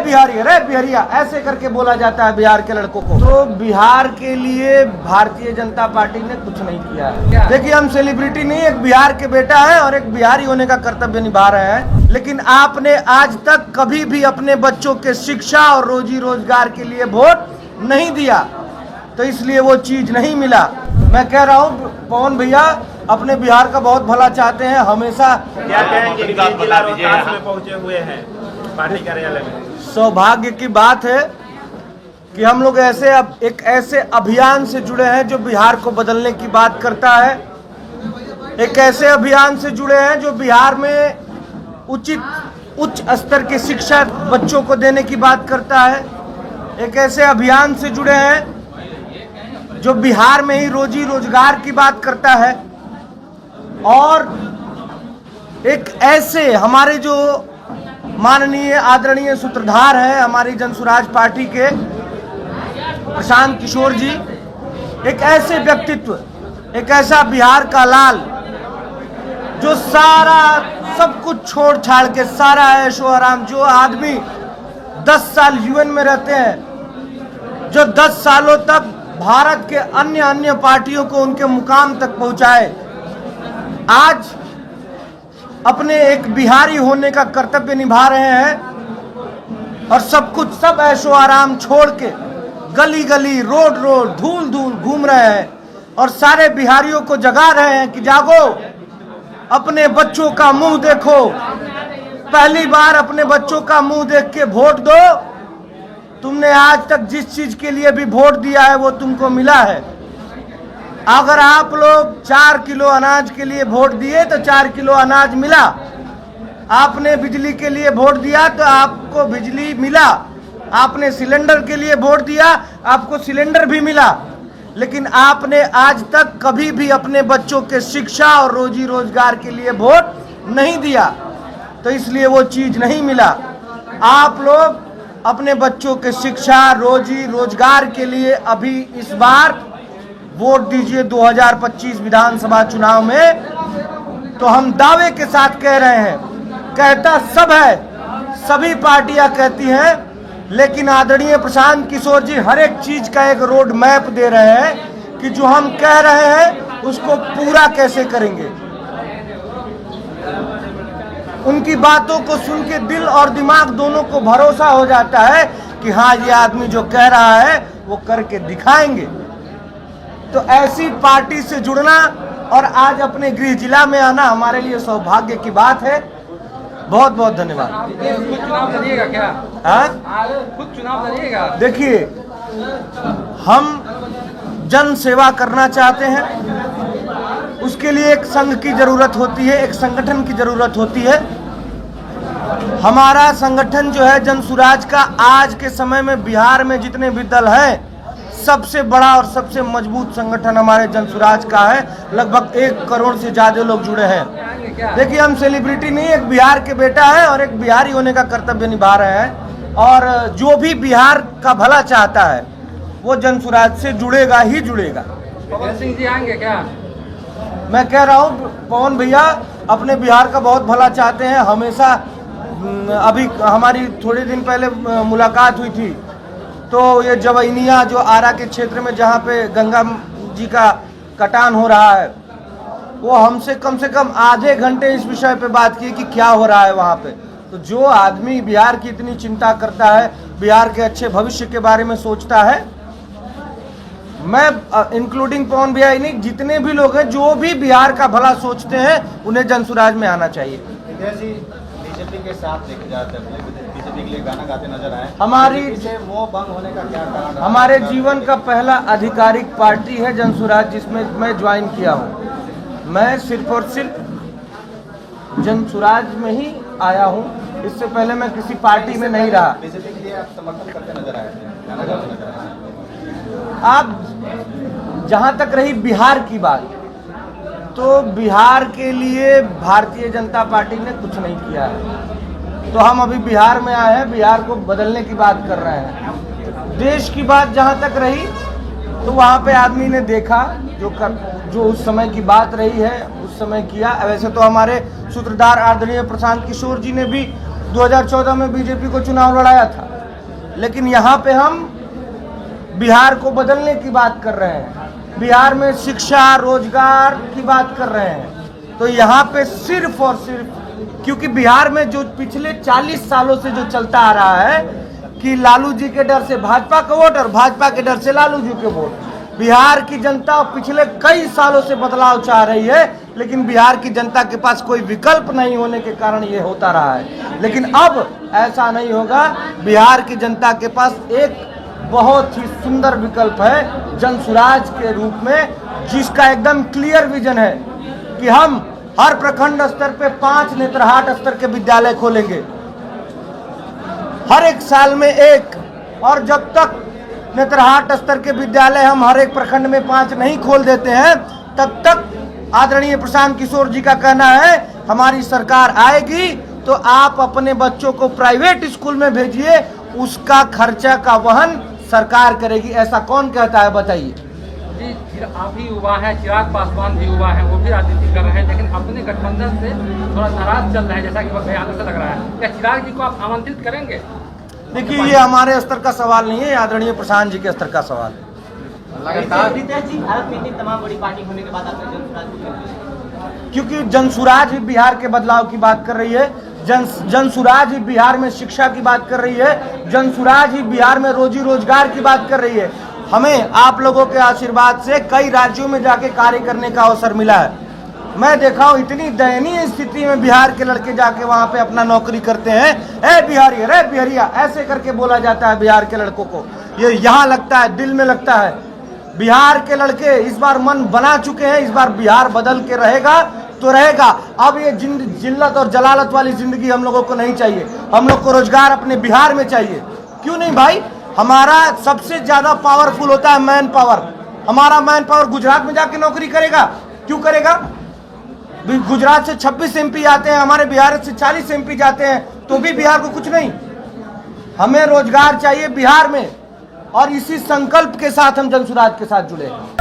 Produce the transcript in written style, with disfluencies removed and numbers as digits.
बिहारी, अरे बिहारिया, ऐसे करके बोला जाता है बिहार के लड़कों को। तो बिहार के लिए भारतीय जनता पार्टी ने कुछ नहीं किया है। देखिए, हम सेलिब्रिटी नहीं, एक बिहार के बेटा है और एक बिहारी होने का कर्तव्य निभा रहे हैं। लेकिन आपने आज तक कभी भी अपने बच्चों के शिक्षा और रोजी रोजगार के लिए वोट नहीं दिया, तो इसलिए वो चीज नहीं मिला। मैं कह रहा हूँ पवन भैया अपने बिहार का बहुत भला चाहते हैं, हमेशा। क्या कहेंगे कि जिला रोहतास में पहुंचे हुए हैं पार्टी कार्यालय में? सौभाग्य की बात है कि हम लोग एक ऐसे अभियान से जुड़े हैं जो बिहार को बदलने की बात करता है। एक ऐसे अभियान से जुड़े हैं जो बिहार में उच्च स्तर की शिक्षा बच्चों को देने की बात करता है। एक ऐसे अभियान से जुड़े हैं जो बिहार में ही रोजी रोजगार की बात करता है। और एक ऐसे हमारे जो माननीय आदरणीय सूत्रधार है हमारी जनसुराज पार्टी के प्रशांत किशोर जी, एक ऐसे व्यक्तित्व, एक ऐसा बिहार का लाल जो सारा सब कुछ छोड़ छाड़ के, सारा ऐशो आराम, जो आदमी 10 साल यूएन में रहते हैं, जो 10 सालों तक भारत के अन्य पार्टियों को उनके मुकाम तक पहुंचाए, आज अपने एक बिहारी होने का कर्तव्य निभा रहे हैं और सब ऐशो आराम छोड़ के गली गली, रोड रोड, धूल धूल घूम रहे हैं और सारे बिहारियों को जगा रहे हैं कि जागो, अपने बच्चों का मुंह देखो, पहली बार अपने बच्चों का मुंह देख के वोट दो। तुमने आज तक जिस चीज के लिए भी वोट दिया है वो तुमको मिला है। अगर आप लोग 4 किलो अनाज के लिए वोट दिए तो 4 किलो अनाज मिला। आपने बिजली के लिए वोट दिया तो आपको बिजली मिला। आपने सिलेंडर के लिए वोट दिया, आपको सिलेंडर भी मिला। लेकिन आपने आज तक कभी भी अपने बच्चों के शिक्षा और रोजी रोजगार के लिए वोट नहीं दिया, तो इसलिए वो चीज नहीं मिला। आप लोग अपने बच्चों के शिक्षा, रोजी रोजगार के लिए अभी इस बार वोट दीजिए 2025 विधानसभा चुनाव में। तो हम दावे के साथ कह रहे हैं, कहता सब है, सभी पार्टियां कहती हैं, लेकिन आदरणीय प्रशांत किशोर जी हर एक चीज का एक रोड मैप दे रहे हैं कि जो हम कह रहे हैं उसको पूरा कैसे करेंगे। उनकी बातों को सुन के दिल और दिमाग दोनों को भरोसा हो जाता है कि हाँ, ये आदमी जो कह रहा है वो करके दिखाएंगे। तो ऐसी पार्टी से जुड़ना और आज अपने गृह जिला में आना हमारे लिए सौभाग्य की बात है। बहुत बहुत धन्यवाद। खुद चुनाव लड़िएगा क्या? खुद चुनाव लड़िएगा? देखिए, हम जन सेवा करना चाहते हैं, उसके लिए एक संघ की जरूरत होती है, एक संगठन की जरूरत होती है। हमारा संगठन जो है जनसुराज का, आज के समय में बिहार में जितने भी दल हैं, सबसे बड़ा और सबसे मजबूत संगठन हमारे जनसुराज का है। लगभग 1 करोड़ से ज्यादा लोग जुड़े हैं। देखिए, हम सेलिब्रिटी नहीं, एक बिहार के बेटा है और एक बिहारी होने का कर्तव्य निभा रहे हैं। और जो भी बिहार का भला चाहता है वो जनसुराज से जुड़ेगा ही जुड़ेगा। पवन सिंह जी आएंगे क्या? मैं कह रहा हूँ पवन भैया अपने बिहार का बहुत भला चाहते हैं, हमेशा। अभी हमारी थोड़े दिन पहले मुलाकात हुई थी, तो ये जवैनिया जो आरा के क्षेत्र में जहाँ पे गंगा जी का कटान हो रहा है, वो हमसे कम से कम आधे घंटे इस विषय पे बात की कि क्या हो रहा है वहाँ पे। तो जो आदमी बिहार की इतनी चिंता करता है, बिहार के अच्छे भविष्य के बारे में सोचता है, मैं इंक्लूडिंग पवन भैया ही नहीं, जितने भी लोग हैं जो भी बिहार का भला सोचते हैं, उन्हें जनसुराज में आना चाहिए। बीजेपी के साथ लेके जाते हैं, बीजेपी के लिए गाना गाते नजर आए, हमारी मोह भंग होने का क्या कारण? हमारे जीवन का पहला आधिकारिक पार्टी है जनसुराज, जिसमें मैं ज्वाइन किया हूँ। मैं सिर्फ और सिर्फ जनसुराज में ही आया हूँ, इससे पहले मैं किसी पार्टी में नहीं रहा। बीजेपी के लिए आप समर्थन करते नजर आए थे, गाना गाते नजर आए। आप जहाँ तक रही बिहार की बात, तो बिहार के लिए भारतीय जनता पार्टी ने कुछ नहीं किया है। तो हम अभी बिहार में आए हैं, बिहार को बदलने की बात कर रहे हैं। देश की बात जहाँ तक रही, तो वहाँ पे आदमी ने देखा जो उस समय की बात रही है, उस समय किया। वैसे तो हमारे सूत्रधार आदरणीय प्रशांत किशोर जी ने भी 2014 में बीजेपी को चुनाव लड़ाया था, लेकिन यहाँ पे हम बिहार को बदलने की बात कर रहे हैं, बिहार में शिक्षा रोजगार की बात कर रहे हैं। तो यहाँ पे सिर्फ और सिर्फ क्योंकि बिहार में जो पिछले 40 सालों से जो चलता आ रहा है कि लालू जी के डर से भाजपा का वोट और भाजपा के डर से लालू जी के वोट, बिहार की जनता पिछले कई सालों से बदलाव चाह रही है, लेकिन बिहार की जनता के पास कोई विकल्प नहीं होने के कारण ये होता रहा है। लेकिन अब ऐसा नहीं होगा, बिहार की जनता के पास एक बहुत ही सुंदर विकल्प है जनसुराज के रूप में, जिसका एकदम क्लियर विजन है कि हम हर प्रखंड स्तर पे 5 नेत्रहाट स्तर के विद्यालय खोलेंगे, हर एक साल में एक। और जब तक नेत्रहाट स्तर के विद्यालय हम हर एक प्रखंड में 5 नहीं खोल देते हैं, तब तक आदरणीय प्रशांत किशोर जी का कहना है हमारी सरकार आएगी तो आप अपने बच्चों को प्राइवेट स्कूल में भेजिए, उसका खर्चा का वहन सरकार करेगी। ऐसा कौन कहता है बताइए? जी, आप भी युवा हैं, चिराग पासवान भी युवा हैं, वो भी राजनीति कर रहे हैं, लेकिन अपने गठबंधन से थोड़ा नाराज चल रहे हैं, जैसा कि बयानों से लग रहा है। क्या चिराग जी को आप आमंत्रित करेंगे? देखिए, ये हमारे स्तर का सवाल नहीं है, आदरणीय प्रशांत जी के स्तर का सवाल है। लगातार भारत में इतनी तमाम बड़ी पार्टी होने के बाद आपने जनसुराज को, क्योंकि जनसुराज ही बिहार के बदलाव की बात कर रही है, जनसुराज ही बिहार में शिक्षा की बात कर रही है, जनसुराज ही बिहार में रोजी रोजगार की बात कर रही है। हमें आप लोगों के आशीर्वाद से कई राज्यों में जाके कार्य करने का अवसर मिला है। मैं देखा हूँ इतनी दयनीय स्थिति में बिहार के लड़के जाके वहां पे अपना नौकरी करते हैं। ए बिहारी, रे बिहारिया, ऐसे करके बोला जाता है बिहार के लड़कों को। ये यहाँ लगता है, दिल में लगता है। बिहार के लड़के इस बार मन बना चुके हैं, इस बार बिहार बदल के रहेगा तो रहेगा। अब ये जिल्लत और जलालत वाली जिंदगी हम लोगों को नहीं चाहिए। हम लोग को रोजगार अपने बिहार में चाहिए। क्यों नहीं भाई? हमारा सबसे ज्यादा पावरफुल होता है मैन पावर। हमारा मैन पावर गुजरात में जाके नौकरी करेगा, क्यों करेगा? गुजरात से 26 MP आते हैं, हमारे बिहार से 40 MP जाते हैं, तो भी बिहार को कुछ नहीं। हमें रोजगार चाहिए बिहार में, और इसी संकल्प के साथ हम जनसुराज के साथ जुड़े हैं।